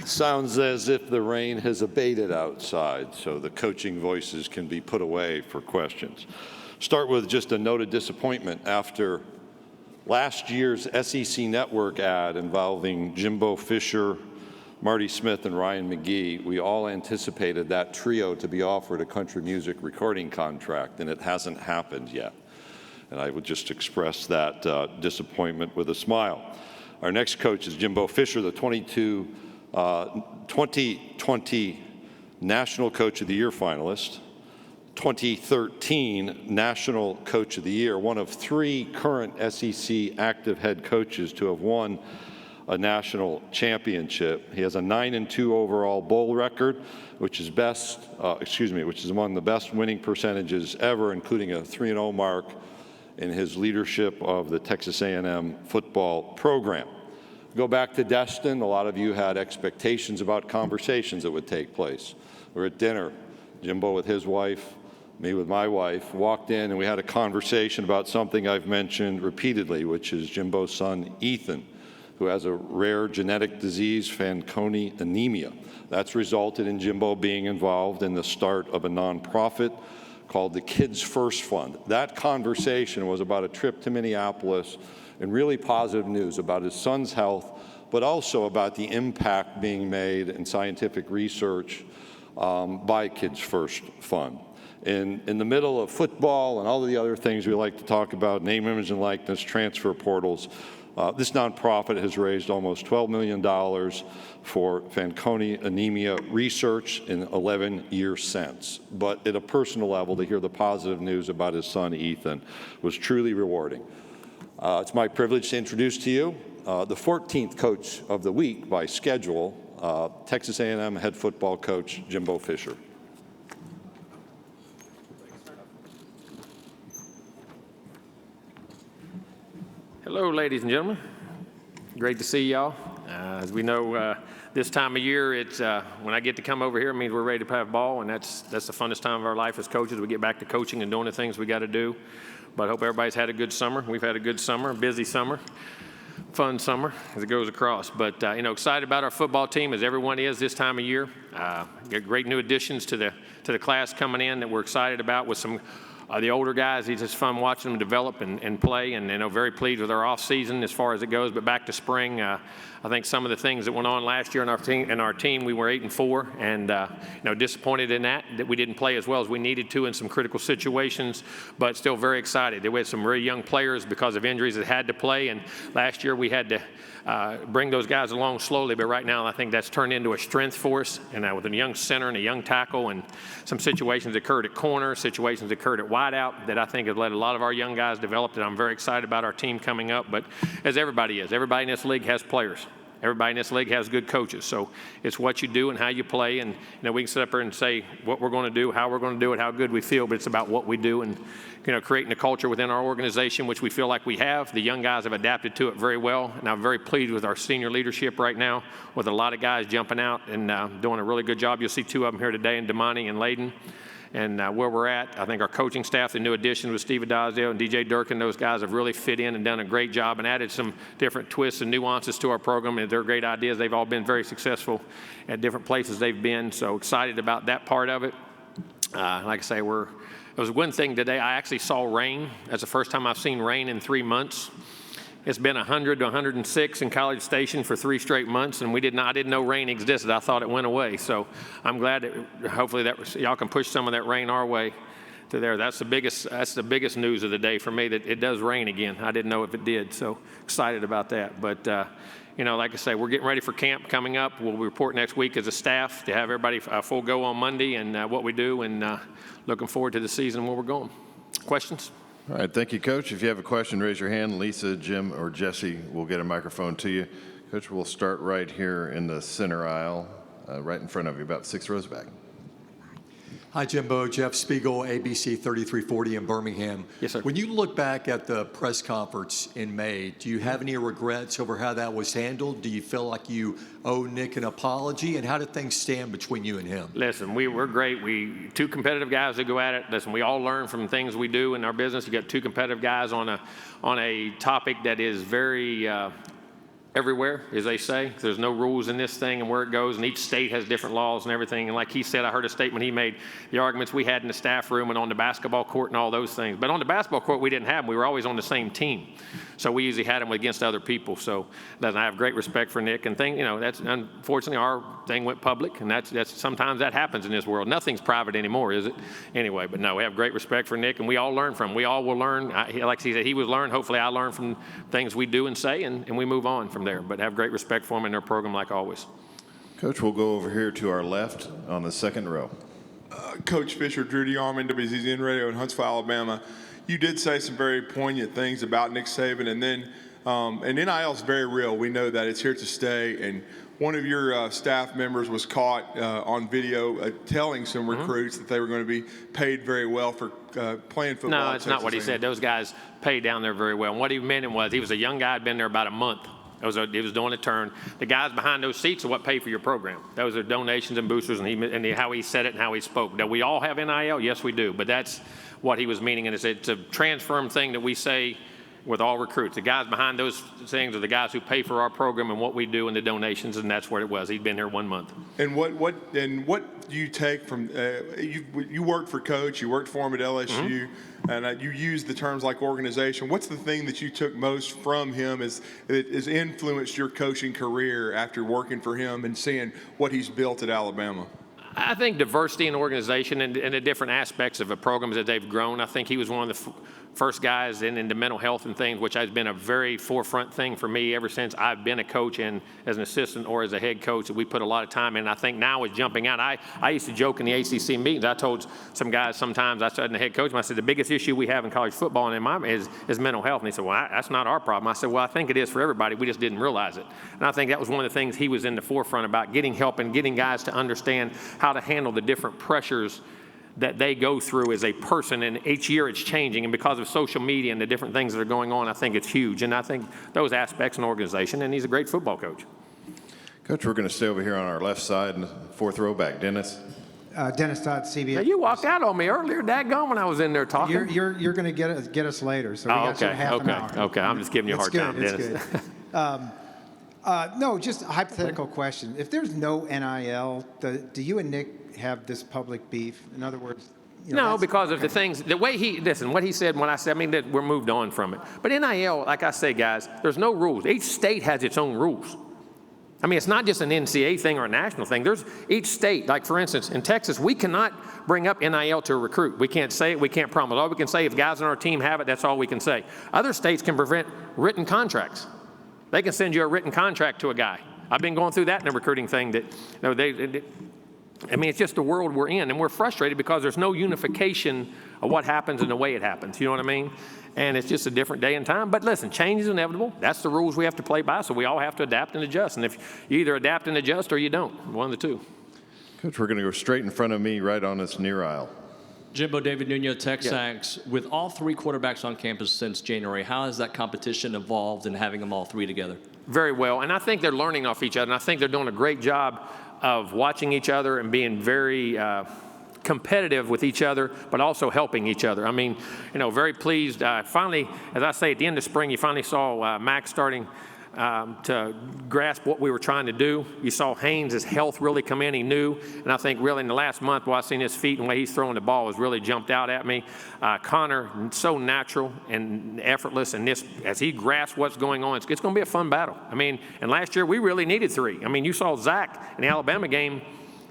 Sounds as if the rain has abated outside, so the coaching voices can be put away for questions. Start with just a note of disappointment after last year's SEC Network ad involving Jimbo Fisher, Marty Smith, and Ryan McGee. We all anticipated that trio to be offered a country music recording contract, and it hasn't happened yet. And I would just express that disappointment with a smile. Our next coach is Jimbo Fisher, the 2020 National Coach of the Year finalist, 2013 National Coach of the Year, one of 3 current SEC active head coaches to have won a national championship. He has a 9-2 overall bowl record, which is which is among the best winning percentages ever, including a 3-0 mark in his leadership of the Texas A&M football program. Go back to Destin. A lot of you had expectations about conversations that would take place. We're at dinner. Jimbo with his wife, me with my wife, walked in and we had a conversation about something I've mentioned repeatedly, which is Jimbo's son, Ethan, who has a rare genetic disease, Fanconi anemia. That's resulted in Jimbo being involved in the start of a nonprofit called the Kids First Fund. That conversation was about a trip to Minneapolis and really positive news about his son's health, but also about the impact being made in scientific research by Kids First Fund. In the middle of football and all of the other things we like to talk about, name, image, and likeness, transfer portals, this nonprofit has raised almost $12 million for Fanconi anemia research in 11 years since. But at a personal level, to hear the positive news about his son, Ethan, was truly rewarding. It's my privilege to introduce to you the 14th Coach of the Week by schedule, Texas A&M head football coach Jimbo Fisher. Hello, ladies and gentlemen. Great to see y'all. As we know, this time of year, it's when I get to come over here, it means we're ready to have ball, and that's the funnest time of our life as coaches. We get back to coaching and doing the things we got to do. But I hope everybody's had a good summer. We've had a good summer, a busy summer, fun summer as it goes across. But excited about our football team, as everyone is this time of year. Got great new additions to the class coming in that we're excited about with some. The older guys, it's just fun watching them develop and play, and very pleased with our off season as far as it goes. But back to spring, I think some of the things that went on last year in our team, we were 8-4, and disappointed in that we didn't play as well as we needed to in some critical situations, but still very excited. We had some very young players because of injuries that had to play, and last year we had to bring those guys along slowly, but right now I think that's turned into a strength for us, and with a young center and a young tackle, and some situations occurred at corner, situations occurred at wideout that I think have let a lot of our young guys develop, and I'm very excited about our team coming up. But as everybody is, everybody in this league has players. Everybody in this league has good coaches, so it's what you do and how you play, and we can sit up here and say what we're going to do, how we're going to do it, how good we feel, but it's about what we do and creating a culture within our organization, which we feel like we have. The young guys have adapted to it very well, and I'm very pleased with our senior leadership right now, with a lot of guys jumping out and doing a really good job. You'll see 2 of them here today, in Damani and Layden. And where we're at, I think our coaching staff, the new additions with Steve Adazio and DJ Durkin, those guys have really fit in and done a great job and added some different twists and nuances to our program. And they're great ideas. They've all been very successful at different places they've been. So excited about that part of it. Like I say, it was one thing today. I actually saw rain. That's the first time I've seen rain in 3 months. It's been 100 to 106 in College Station for 3 straight months, and I didn't know rain existed. I thought it went away. So I'm glad that hopefully y'all can push some of that rain our way to there. That's the biggest news of the day for me, that it does rain again. I didn't know if it did, so excited about that. But like I say, we're getting ready for camp coming up. We'll report next week as a staff to have everybody full go on Monday and what we do, and looking forward to the season where we're going. Questions? All right, thank you, Coach. If you have a question, raise your hand. Lisa, Jim, or Jesse will get a microphone to you. Coach, we'll start right here in the center aisle, right in front of you, about 6 rows back. Hi, Jimbo. Jeff Spiegel, ABC 3340 in Birmingham. Yes, sir. When you look back at the press conference in May, do you have any regrets over how that was handled? Do you feel like you owe Nick an apology? And how did things stand between you and him? Listen, we're great. 2 competitive guys that go at it. Listen, we all learn from things we do in our business. You got 2 competitive guys on a topic that is very everywhere, as they say. There's no rules in this thing and where it goes, and each state has different laws and everything. And like he said, I heard a statement he made, the arguments we had in the staff room and on the basketball court and all those things. But on the basketball court, we didn't have them. We were always on the same team. So we usually had them against other people. So I have great respect for Nick. And that's unfortunately our thing went public, and that's sometimes that happens in this world. Nothing's private anymore, is it? Anyway, but no, we have great respect for Nick, and we all learn from him. We all will learn. Like he said, he was learned. Hopefully I learn from things we do and say, and we move on from there. But have great respect for him and their program like always. Coach, we'll go over here to our left on the second row. Coach Fisher, Drew DeArmond, WZZN Radio in Huntsville, Alabama. You did say some very poignant things about Nick Saban, and then and NIL is very real. We know that it's here to stay. And one of your staff members was caught on video telling some recruits that they were going to be paid very well for playing football. No, it's not what he said. Those guys paid down there very well. And what he meant was he was a young guy, had been there about a month. He was doing a turn. The guys behind those seats are what pay for your program. Those are donations and boosters, and how he said it and how he spoke. Do we all have NIL? Yes, we do. But that's what he was meaning, and it's a transform thing that we say with all recruits. The guys behind those things are the guys who pay for our program and what we do and the donations, and that's what it was. He'd been here 1 month. And what do you take from you worked for Coach, you worked for him at LSU, and you used the terms like organization. What's the thing that you took most from him that has influenced your coaching career after working for him and seeing what he's built at Alabama? I think diversity in organization and the different aspects of a program as they've grown. I think he was one of the first guys into mental health and things, which has been a very forefront thing for me ever since I've been a coach and as an assistant or as a head coach that we put a lot of time in. I think now is jumping out. I used to joke in the ACC meetings. I told some guys sometimes, I said in the head coach, I said, the biggest issue we have in college football and in my is mental health. And he said, well, that's not our problem. I said, well, I think it is for everybody. We just didn't realize it. And I think that was one of the things he was in the forefront about, getting help and getting guys to understand how to handle the different pressures that they go through as a person, and each year it's changing, and because of social media and the different things that are going on, I think it's huge, and I think those aspects in organization, and he's a great football coach. Coach, we're going to stay over here on our left side in the fourth row back. Dennis? Dennis Todd, CBS. Now, you walked out on me earlier, daggone, when I was in there talking. You're going to get us later, so we got okay, half an hour. Okay, I'm just giving you a hard time, Dennis. No, just a hypothetical question. If there's no NIL, do you and Nick have this public beef? In other words, no, because of the things, the way what he said, when I said, I mean, that we're moved on from it. But NIL, like I say, guys, there's no rules. Each state has its own rules. I mean, it's not just an NCAA thing or a national thing. There's each state, like for instance, in Texas, we cannot bring up NIL to a recruit. We can't say it, we can't promise. All we can say, if guys on our team have it, that's all we can say. Other states can prevent written contracts. They can send you a written contract to a guy. I've been going through that in a recruiting thing that, I mean, it's just the world we're in, and we're frustrated because there's no unification of what happens and the way it happens. You know what I mean? And it's just a different day and time. But listen, change is inevitable. That's the rules we have to play by, so we all have to adapt and adjust. And if you either adapt and adjust or you don't, one of the two. Coach, we're going to go straight in front of me, right on this near aisle. Jimbo, David Nuno, Texas. With all three quarterbacks on campus since January, how has that competition evolved in having them all three together? Very well, and I think they're learning off each other, and I think they're doing a great job of watching each other and being very competitive with each other, but also helping each other. I mean, very pleased. Finally, as I say, at the end of spring, you finally saw Max starting to grasp what we were trying to do. You saw Haynes' health really come in. He knew, and I think really in the last month, while I've seen his feet and the way he's throwing the ball has really jumped out at me. Connor, so natural and effortless, and this, as he grasps what's going on, it's going to be a fun battle. I mean, and last year we really needed three. I mean, you saw Zach in the Alabama game.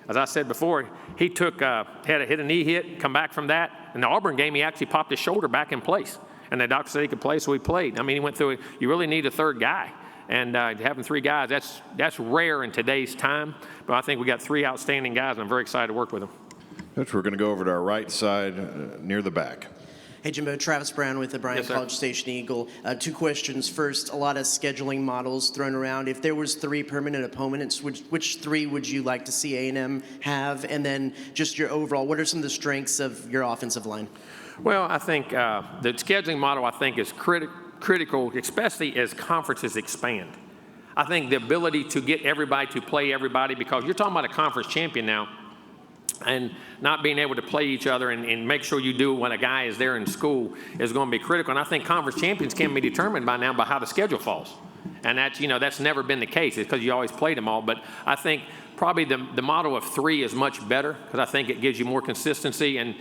As I said before, he hit a knee hit, come back from that. In the Auburn game, he actually popped his shoulder back in place. And the doctor said he could play, so he played. I mean, he went through it. You really need a third guy. And having three guys, that's rare in today's time. But I think we got three outstanding guys, and I'm very excited to work with them. Coach, we're going to go over to our right side near the back. Hey, Jimbo, Travis Brown with the Bryan Yes, sir. College Station Eagle. Two questions. First, a lot of scheduling models thrown around. If there was three permanent opponents, which three would you like to see A&M have? And then just your overall, what are some of the strengths of your offensive line? Well, I think the scheduling model, I think, is critical, especially as conferences expand. I think the ability to get everybody to play everybody, because you're talking about a conference champion now, and not being able to play each other and make sure you do when a guy is there in school is going to be critical. And I think conference champions can be determined by now by how the schedule falls. And that's, that's never been the case. It's because you always played them all. But I think probably the model of 3 is much better because I think it gives you more consistency and,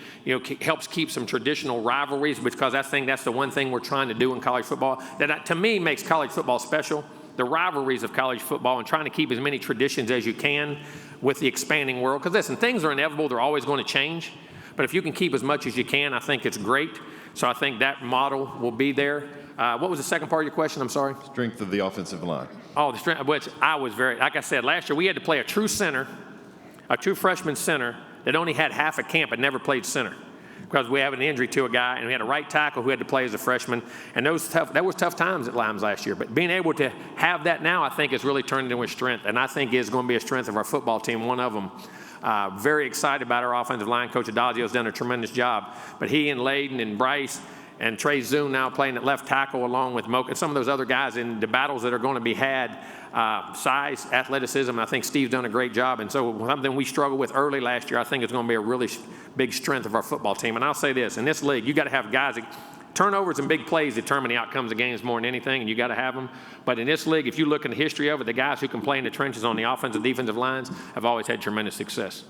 helps keep some traditional rivalries, because I think that's the one thing we're trying to do in college football that to me makes college football special. The rivalries of college football and trying to keep as many traditions as you can with the expanding world. Because listen, things are inevitable. They're always going to change. But if you can keep as much as you can, I think it's great. So I think that model will be there. What was the second part of your question? I'm sorry. Strength of the offensive line. Oh, the strength, which I was like I said, last year we had to play a true freshman center that only had half a camp and never played center because we have an injury to a guy, and we had a right tackle who had to play as a freshman. And that was tough times at Limes last year. But being able to have that now, I think, has really turned into a strength, and I think is going to be a strength of our football team, one of them. Very excited about our offensive line. Coach Adagio's done a tremendous job. But he and Layden and Bryce and Trey Zune now playing at left tackle along with Moke and some of those other guys in the battles that are going to be had, size, athleticism. I think Steve's done a great job. And so something we struggled with early last year, I think it's going to be a really big strength of our football team. And I'll say this, in this league, you got to have guys turnovers and big plays determine the outcomes of games more than anything, and you got to have them. But in this league, if you look in the history of it, the guys who can play in the trenches on the offensive, defensive lines have always had tremendous success.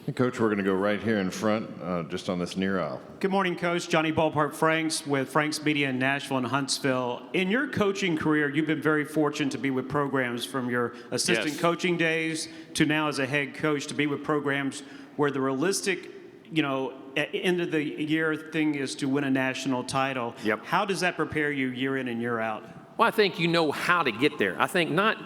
Hey, Coach, we're going to go right here in front, just on this near aisle. Good morning, Coach. Johnny Ballpark Franks with Franks Media in Nashville and Huntsville. In your coaching career, you've been very fortunate to be with programs from your assistant coaching days to now as a head coach, to be with programs where the realistic, end of the year thing is to win a national title. Yep. How does that prepare you year in and year out? Well, I think you know how to get there. I think not,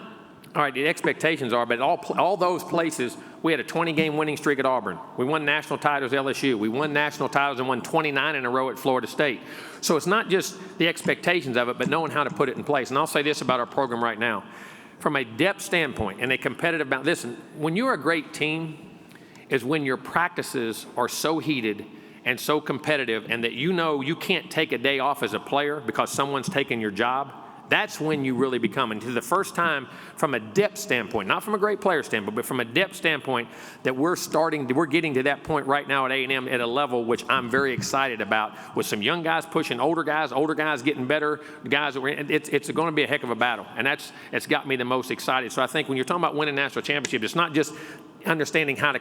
all right, the expectations are, but all those places, we had a 20-game winning streak at Auburn. We won national titles at LSU. We won national titles and won 29 in a row at Florida State. So it's not just the expectations of it, but knowing how to put it in place. And I'll say this about our program right now. From a depth standpoint and a competitive balance, listen, when you're a great team is when your practices are so heated and so competitive and that you can't take a day off as a player because someone's taking your job. That's when you really become, and to the first time from a depth standpoint, not from a great player standpoint, but from a depth standpoint, that we're getting to that point right now at A&M at a level which I'm very excited about, with some young guys pushing older guys getting better, guys it's going to be a heck of a battle, and it's got me the most excited. So I think when you're talking about winning national championship, it's not just understanding how to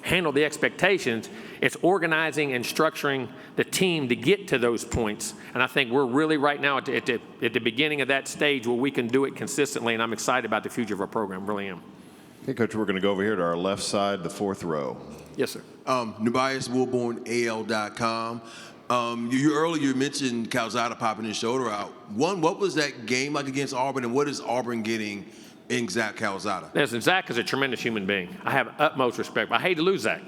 handle the expectations, it's organizing and structuring the team to get to those points. And I think we're really right now at the beginning of that stage where we can do it consistently, and I'm excited about the future of our program, really am. Okay, Coach, we're going to go over here to our left side, the fourth row. Yes, sir. Nebias Wilborn, AL.com. You earlier mentioned Calzada popping his shoulder out. What was that game like against Auburn, and what is Auburn getting in Zach Calzada? Listen, Zach is a tremendous human being. I have utmost respect. I hate to lose Zach.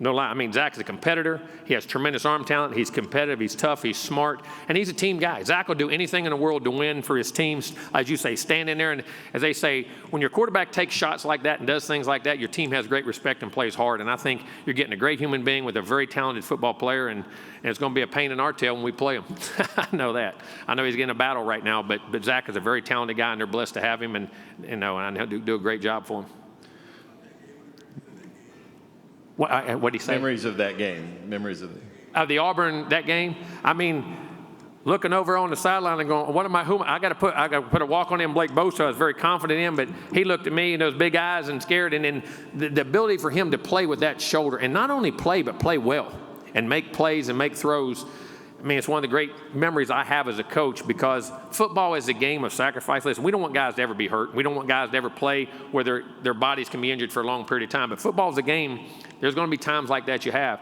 No lie. I mean, Zach is a competitor. He has tremendous arm talent. He's competitive. He's tough. He's smart. And he's a team guy. Zach will do anything in the world to win for his teams. As you say, stand in there. And as they say, when your quarterback takes shots like that and does things like that, your team has great respect and plays hard. And I think you're getting a great human being with a very talented football player. And it's going to be a pain in our tail when we play him. I know that. I know he's getting a battle right now. But Zach is a very talented guy, and they're blessed to have him. And I know he'll do a great job for him. What did he say? Memories of that game. Memories of the Auburn, that game. I mean, looking over on the sideline and going, I got to put a walk on him, Blake Bosa. I was very confident in, but he looked at me and those big eyes and scared. And then the ability for him to play with that shoulder, and not only play, but play well and make plays and make throws. I mean, it's one of the great memories I have as a coach, because football is a game of sacrifice. Listen, we don't want guys to ever be hurt. We don't want guys to ever play where their bodies can be injured for a long period of time. But football is a game. There's going to be times like that you have.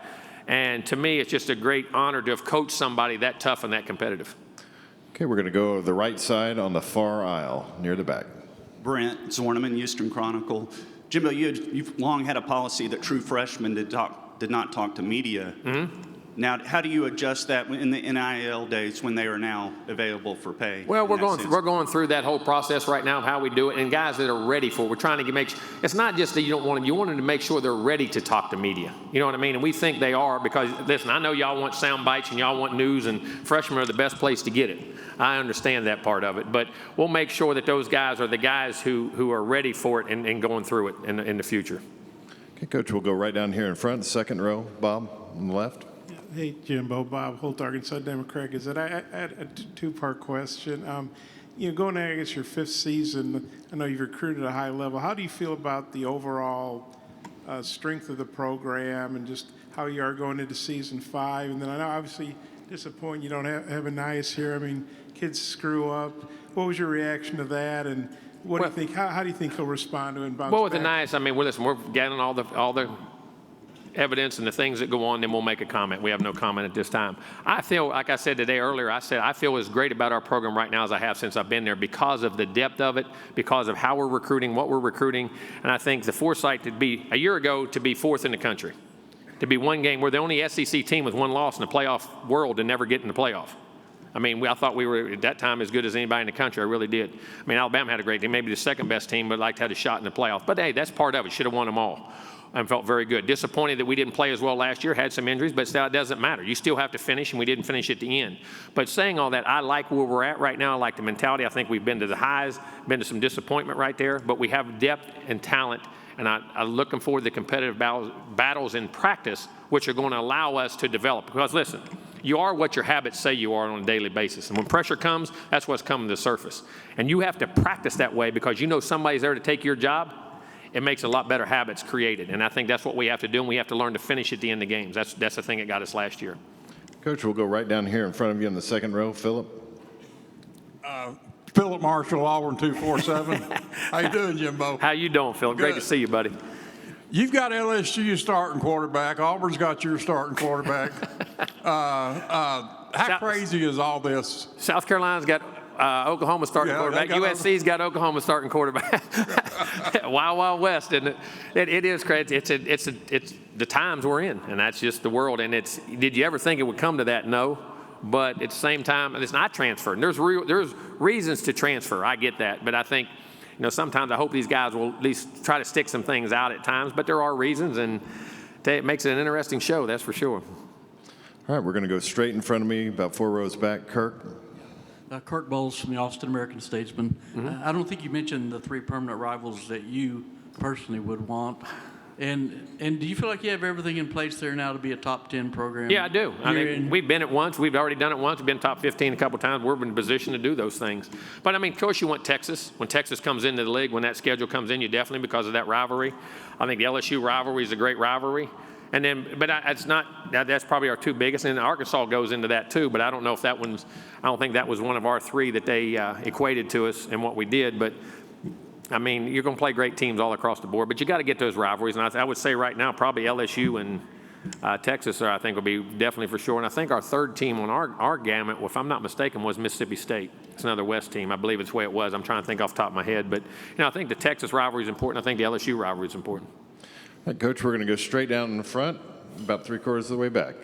And to me, it's just a great honor to have coached somebody that tough and that competitive. Okay, we're going to go to the right side on the far aisle, near the back. Brent Zorneman, Houston Chronicle. Jimbo, you've long had a policy that true freshmen did not talk to media. Mm-hmm. Now, how do you adjust that in the NIL days when they are now available for pay? Well, we're going through that whole process right now of how we do it, and guys that are ready for it. We're trying to make it's not just that you don't want them. You want them to make sure they're ready to talk to media. You know what I mean? And we think they are, because, listen, I know y'all want sound bites and y'all want news, and freshmen are the best place to get it. I understand that part of it, but we'll make sure that those guys are the guys who are ready for it and going through it in the future. Okay, Coach, we'll go right down here in front, second row. Bob, on the left. Hey, Jimbo. Bob Holt, Arkansas Democrat. I had a two-part question. going there against your 5th season, I know you've recruited at a high level. How do you feel about the overall strength of the program and just how you are going into season 5? And then I know obviously disappointing you don't have Anais here. I mean, kids screw up. What was your reaction to that? And what do you think? How do you think he'll respond to it and bounce Well, with back? Anais, I mean, well, listen, we're gathering all the evidence and the things that go on, then we'll make a comment. We have no comment at this time. I feel, like I said today earlier, I feel as great about our program right now as I have since I've been there because of the depth of it, because of how we're recruiting, what we're recruiting, and I think the foresight to be, a year ago, to be 4th in the country, to be one game. We're the only SEC team with one loss in the playoff world and never get in the playoff. I mean, I thought we were, at that time, as good as anybody in the country. I really did. I mean, Alabama had a great team, maybe the second best team, but like to have a shot in the playoff. But, hey, that's part of it. Should have won them all. And felt very good. Disappointed that we didn't play as well last year, had some injuries, but still, it doesn't matter. You still have to finish, and we didn't finish at the end. But saying all that, I like where we're at right now. I like the mentality. I think we've been to the highs, been to some disappointment right there, but we have depth and talent, and I'm looking forward to the competitive battles in practice, which are going to allow us to develop. Because, listen, you are what your habits say you are on a daily basis. And when pressure comes, that's what's coming to the surface. And you have to practice that way because you know somebody's there to take your job. It makes a lot better habits created. And I think that's what we have to do, and we have to learn to finish at the end of games. That's the thing that got us last year. Coach, we'll go right down here in front of you in the second row. Philip. Philip Marshall, Auburn 247. How you doing, Jimbo? How you doing, Philip? Great to see you, buddy. You've got LSU starting quarterback. Auburn's got your starting quarterback. How crazy is all this? South Carolina's got Oklahoma starting quarterback. USC's got Oklahoma starting quarterback. Wild, wild west, isn't it? It is crazy. It's the times we're in, and that's just the world. And did you ever think it would come to that? No. But at the same time, it's not transferring. There's reasons to transfer. I get that, but I think, sometimes I hope these guys will at least try to stick some things out at times. But there are reasons, and it makes it an interesting show. That's for sure. All right, we're going to go straight in front of me, about 4 rows back. Kirk. Kirk Bowles from the Austin American-Statesman. I don't think you mentioned the 3 permanent rivals that you personally would want. And do you feel like you have everything in place there now to be a top 10 program? Yeah, I do. I mean, we've been it once. We've already done it once. We've been top 15 a couple times. We're in a position to do those things. But, I mean, of course, you want Texas. When Texas comes into the league, when that schedule comes in, you definitely, because of that rivalry. I think the LSU rivalry is a great rivalry. And then, but it's not, that's probably our 2 biggest. And Arkansas goes into that too, but I don't know if that one's, I don't think that was one of our 3 that they equated to us and what we did. But, I mean, you're going to play great teams all across the board, but you got to get those rivalries. And I would say right now, probably LSU and Texas, I think, will be definitely for sure. And I think our 3rd team on our gamut, if I'm not mistaken, was Mississippi State. It's another West team. I believe it's the way it was. I'm trying to think off the top of my head. But, I think the Texas rivalry is important. I think the LSU rivalry is important. All right, Coach, we're going to go straight down in the front, about 3/4 of the way back.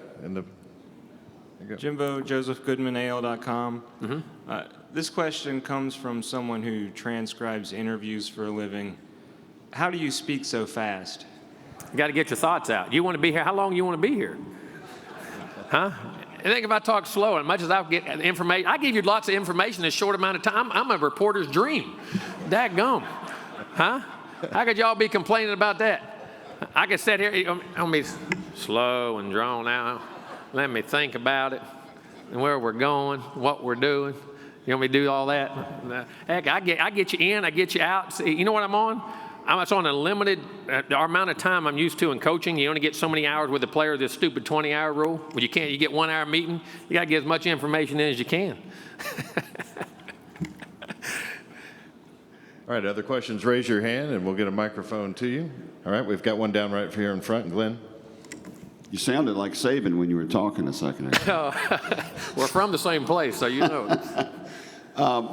Jimbo, Joseph Goodman, AL.com. This question comes from someone who transcribes interviews for a living. How do you speak so fast? You got to get your thoughts out. You want to be here? How long you want to be here? Huh? I think if I talk slow, as much as I get information, I give you lots of information in a short amount of time. I'm a reporter's dream. Dadgum. Huh? How could y'all be complaining about that? I could sit here, I'm going to be slow and drawn out. Let me think about it and where we're going, what we're doing. You want me to do all that? Heck, I get you in, I get you out. See, you know what I'm on? It's on a limited amount of time I'm used to in coaching. You only get so many hours with the player, this stupid 20-hour rule. Well, you get 1 hour meeting. You got to get as much information in as you can. All right, other questions, raise your hand, and we'll get a microphone to you. All right, we've got one down right here in front. Glenn. You sounded like Saban when you were talking a second ago. We're from the same place, so you know.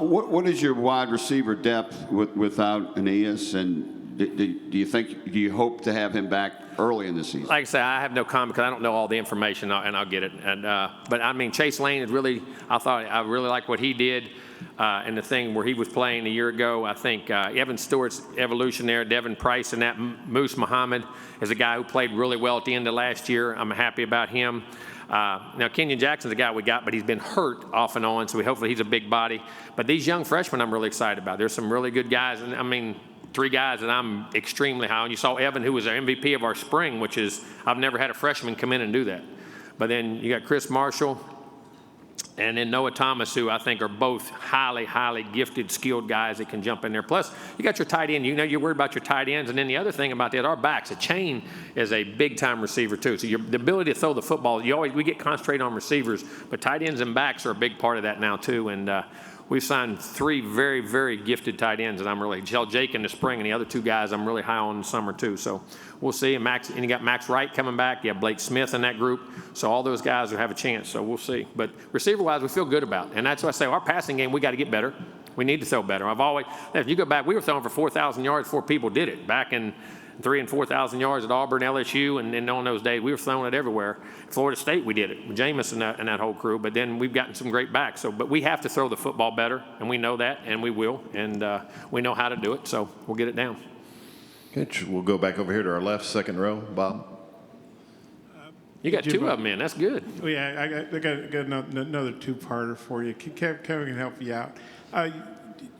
What is your wide receiver depth without Aeneas, and do you hope to have him back early in the season? Like I said, I have no comment because I don't know all the information, and I'll get it. But I mean, Chase Lane is really, I really like what he did. And the thing where he was playing a year ago, I think Evan Stewart's evolution there, Devin Price, and that Moose Muhammad is a guy who played really well at the end of last year. I'm happy about him. Now, Kenyon Jackson's a guy we got, but he's been hurt off and on, so hopefully he's a big body. But these young freshmen I'm really excited about. There's some really good guys, and I mean, 3 guys that I'm extremely high on. You saw Evan, who was our MVP of our spring, which is, I've never had a freshman come in and do that. But then you got Chris Marshall, and then Noah Thomas, who I think are both highly, highly gifted, skilled guys that can jump in there. Plus, you got your tight end. You know, you're worried about your tight ends. And then the other thing about that, our backs, a chain is a big-time receiver, too. So the ability to throw the football, we get concentrated on receivers, but tight ends and backs are a big part of that now, too. And we've signed 3 very, very gifted tight ends, and I'm really, Jake in the spring, and the other 2 guys I'm really high on in the summer, too. So we'll see. And you got Max Wright coming back. You have Blake Smith in that group. So all those guys will have a chance. So we'll see. But receiver-wise, we feel good about it. And that's what I say. Our passing game, we got to get better. We need to throw better. If you go back, we were throwing for 4,000 yards before people did it. Back in 3,000 and 4,000 yards at Auburn, LSU, and on those days, we were throwing it everywhere. Florida State, we did it with Jameis and that whole crew. But then we've gotten some great backs. But we have to throw the football better, and we know that, and we will. And we know how to do it. So we'll get it down. Okay, we'll go back over here to our left, second row. Bob? You got 2 of them in. That's good. Oh, yeah, I got another 2-parter for you. Kevin can help you out.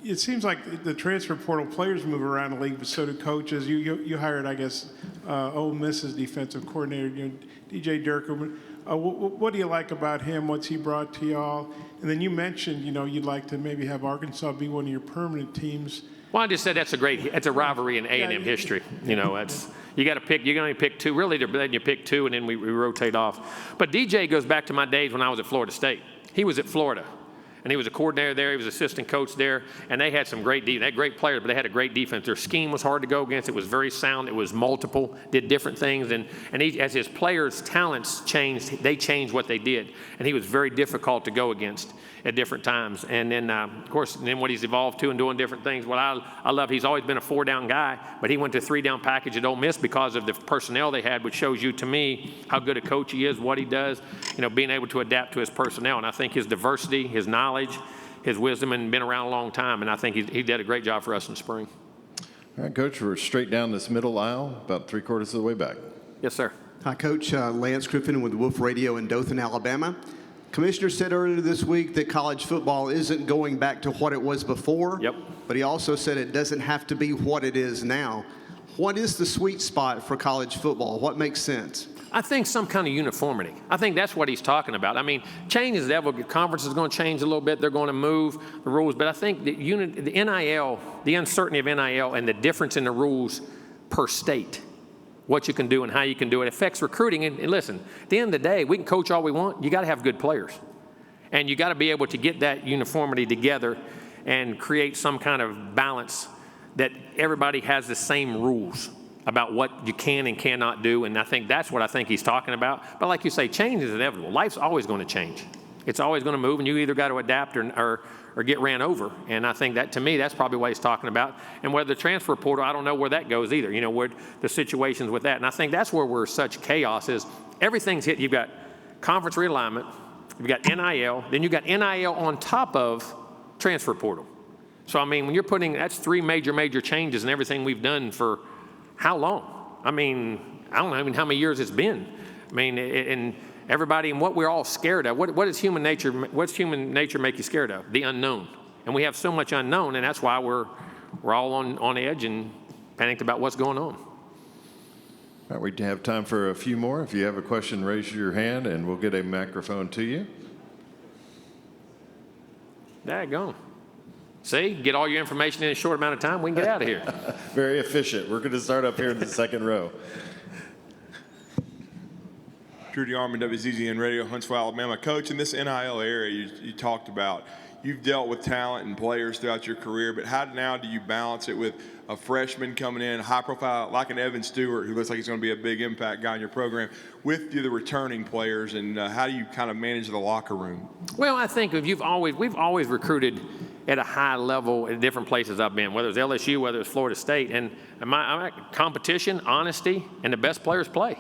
It seems like the transfer portal players move around the league, but so do coaches. You hired, I guess, Ole Miss's defensive coordinator, DJ Durkin. What do you like about him? What's he brought to y'all? And then you mentioned, you'd like to maybe have Arkansas be one of your permanent teams. Well, I just said that's a rivalry in A&M history. You got to pick. You can only pick 2. Really, then you pick 2, and then we rotate off. But DJ goes back to my days when I was at Florida State. He was at Florida, and he was a coordinator there. He was assistant coach there, and they had some great defense. They had great players, but they had a great defense. Their scheme was hard to go against. It was very sound. It was multiple, did different things, and as his players' talents changed, they changed what they did, and he was very difficult to go against at different times. And then, of course, what he's evolved to and doing different things. What I love, he's always been a 4-down guy, but he went to 3-down package at Ole Miss because of the personnel they had, which shows you, to me, how good a coach he is, what he does, being able to adapt to his personnel. And I think his diversity, his knowledge, his wisdom, and been around a long time. And I think he did a great job for us in spring. All right, Coach, we're straight down this middle aisle, about 3/4 of the way back. Yes, sir. Hi, Coach. Lance Griffin with Wolf Radio in Dothan, Alabama. Commissioner said earlier this week that college football isn't going back to what it was before. Yep. But he also said it doesn't have to be what it is now. What is the sweet spot for college football? What makes sense? I think some kind of uniformity. I think that's what he's talking about. I mean, change is the conference is going to change a little bit. They're going to move the rules. But I think the NIL, the uncertainty of NIL and the difference in the rules per state, what you can do and how you can do it, affects recruiting. And listen, at the end of the day, we can coach all we want. You got to have good players. And you got to be able to get that uniformity together and create some kind of balance that everybody has the same rules about what you can and cannot do. And I think that's what I think he's talking about. But like you say, change is inevitable. Life's always going to change. It's always going to move, and you either got to adapt or get ran over. And I think that, to me, that's probably what he's talking about. And whether the transfer portal, I don't know where that goes either, where the situations with that. And I think that's where we're such chaos is everything's hit. You've got conference realignment, you've got NIL, then you've got NIL on top of transfer portal. So, I mean, when you're putting, that's 3 major changes in everything we've done for how long? I mean, I don't know how many years it's been. I mean, and everybody, and what we're all scared of. What is human nature? What's human nature make you scared of? The unknown. And we have so much unknown, and that's why we're all on edge and panicked about what's going on. All right, we have time for a few more. If you have a question, raise your hand, and we'll get a microphone to you. Daggone. See, get all your information in a short amount of time, we can get out of here. Very efficient. We're going to start up here in the second row. Drew DeArmond, WZZN Radio, Huntsville, Alabama. Coach, in this NIL area you talked about, you've dealt with talent and players throughout your career, but how now do you balance it with a freshman coming in, high profile, like an Evan Stewart, who looks like he's going to be a big impact guy in your program, with the returning players, and how do you kind of manage the locker room? Well, I think we've always recruited at a high level at different places I've been, whether it's LSU, whether it's Florida State. And my competition, honesty, and the best players play.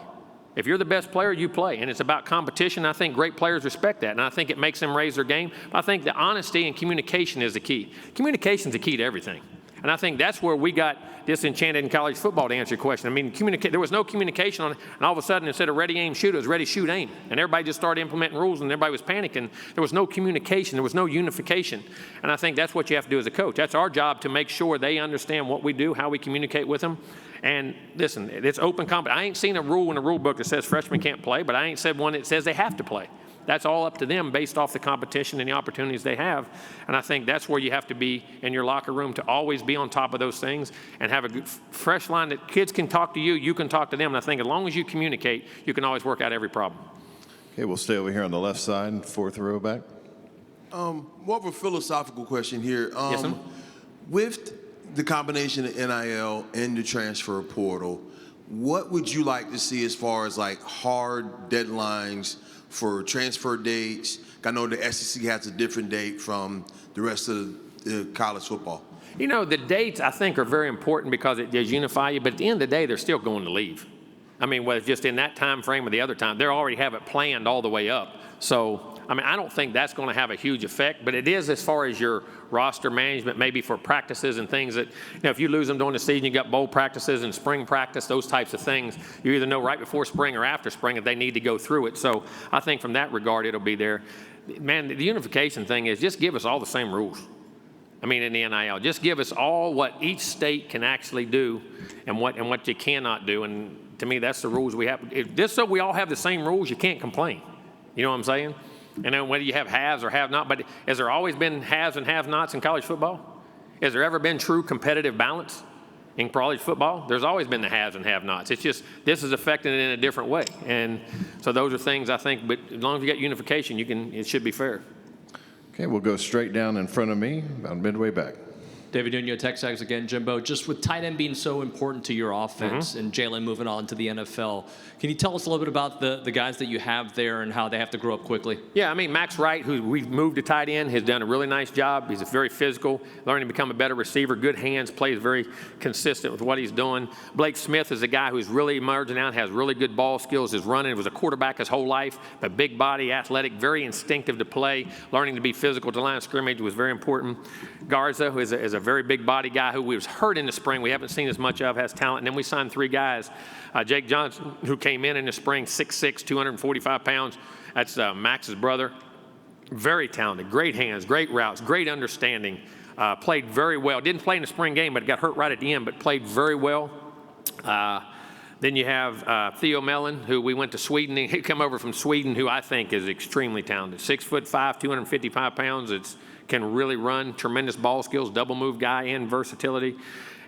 If you're the best player, you play. And it's about competition. I think great players respect that. And I think it makes them raise their game. I think the honesty and communication is the key. Communication is the key to everything. And I think that's where we got disenchanted in college football, to answer your question. I mean, there was no communication on it, and all of a sudden, instead of ready, aim, shoot, it was ready, shoot, aim. And everybody just started implementing rules, and everybody was panicking. There was no communication. There was no unification. And I think that's what you have to do as a coach. That's our job, to make sure they understand what we do, how we communicate with them. And listen, it's open competition. I ain't seen a rule in a rule book that says freshmen can't play, but I ain't said one that says they have to play. That's all up to them based off the competition and the opportunities they have. And I think that's where you have to be in your locker room to always be on top of those things and have a good, fresh line that kids can talk to you, you can talk to them. And I think as long as you communicate, you can always work out every problem. Okay, we'll stay over here on the left side, fourth row back. More of a philosophical question here. Yes, sir. With the combination of NIL and the transfer portal, what would you like to see as far as like hard deadlines for transfer dates? I know the SEC has a different date from the rest of the college football. You know, the dates I think are very important because it does unify you, but at the end of the day, they're still going to leave. I mean, whether it's just in that time frame or the other time, they already have it planned all the way up. So, I mean, I don't think that's going to have a huge effect, but it is as far as your roster management, maybe for practices and things that, you know, if you lose them during the season, you got bowl practices and spring practice, those types of things. You either know right before spring or after spring if they need to go through it. So I think from that regard, it'll be there. Man, the unification thing is just give us all the same rules. I mean, in the NIL, just give us all what each state can actually do and what you cannot do. And to me, that's the rules we have. Just so we all have the same rules, you can't complain. You know what I'm saying? And then whether you have haves or have not, but has there always been haves and have-nots in college football? Has there ever been true competitive balance in college football? There's always been the haves and have-nots. It's just this is affecting it in a different way. And so those are things I think, but as long as you get unification, it should be fair. Okay, we'll go straight down in front of me, about midway back. David Nuno, Texas again. Jimbo, just with tight end being so important to your offense and Jalen moving on to the NFL, can you tell us a little bit about the guys that you have there and how they have to grow up quickly? Yeah, I mean, Max Wright, who we've moved to tight end, has done a really nice job. He's very physical, learning to become a better receiver, good hands, plays very consistent with what he's doing. Blake Smith is a guy who's really emerging out, has really good ball skills, is running, was a quarterback his whole life, but big body, athletic, very instinctive to play, learning to be physical to line of scrimmage was very important. Garza, who is a very big body guy who was hurt in the spring, we haven't seen as much of, has talent. And then we signed 3 guys. Jake Johnson, who came in the spring, 6'6", 245 pounds. That's Max's brother. Very talented, great hands, great routes, great understanding. Played very well. Didn't play in the spring game, but got hurt right at the end, but played very well. Then you have Theo Mellon, who we went to Sweden. He came over from Sweden, who I think is extremely talented. 6'5", 255 pounds. Can really run, tremendous ball skills, double move guy, and versatility.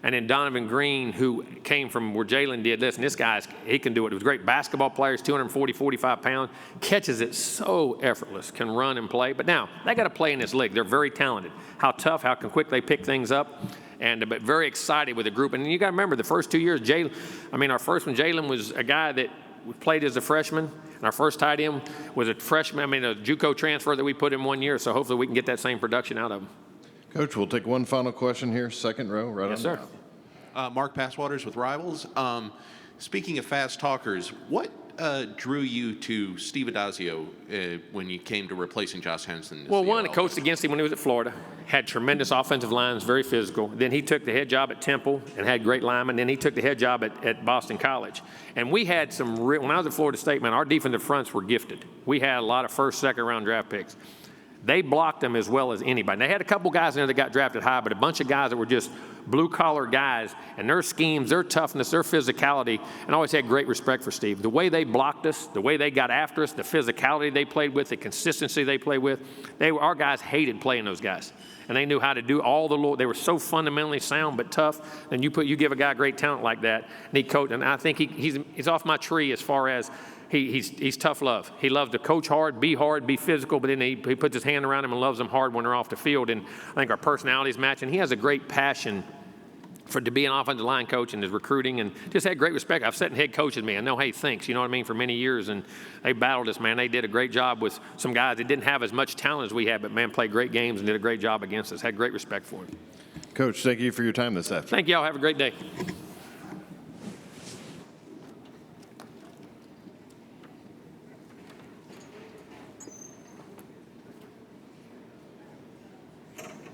And then Donovan Green, who came from where Jalen did. Listen, this guy, he can do it. He was a great basketball player, 240, 45 pounds, catches it so effortless, can run and play. But now, they got to play in this league. They're very talented. How tough, how quick they pick things up. But very excited with the group. And you got to remember, the first 2 years, our first one, Jalen was a guy that played as a freshman. And our first tight end was a freshman, a JUCO transfer that we put in 1 year. So hopefully we can get that same production out of him. Coach, we'll take one final question here, second row, right Yes, on. sir. Mark Passwaters with Rivals. Speaking of fast talkers, what drew you to Steve Adazio when you came to replacing Josh Henson? Well, one, I coached against him when he was at Florida. Had tremendous offensive lines, very physical. Then he took the head job at Temple and had great linemen. Then he took the head job at Boston College. And we had when I was at Florida State, man, our defensive fronts were gifted. We had a lot of first, second round draft picks. They blocked them as well as anybody. They had a couple guys in there that got drafted high, but a bunch of guys that were just blue-collar guys, and their schemes, their toughness, their physicality, and I always had great respect for Steve. The way they blocked us, the way they got after us, the physicality they played with, the consistency they played with, our guys hated playing those guys. And they knew how to do all the they were so fundamentally sound but tough. And you give a guy great talent like that, and he coached, and I think he's off my tree as far as he's tough love. He loves to coach hard, be physical, but then he puts his hand around them and loves them hard when they're off the field. And I think our personalities match, and he has a great passion to be an offensive line coach and his recruiting, and just had great respect. I've sat in head coaches, man, know how he thinks, you know what I mean, for many years, and they battled us, man. They did a great job with some guys that didn't have as much talent as we had, but man, played great games and did a great job against us. Had great respect for him. Coach, thank you for your time this afternoon. Thank you all. Have a great day.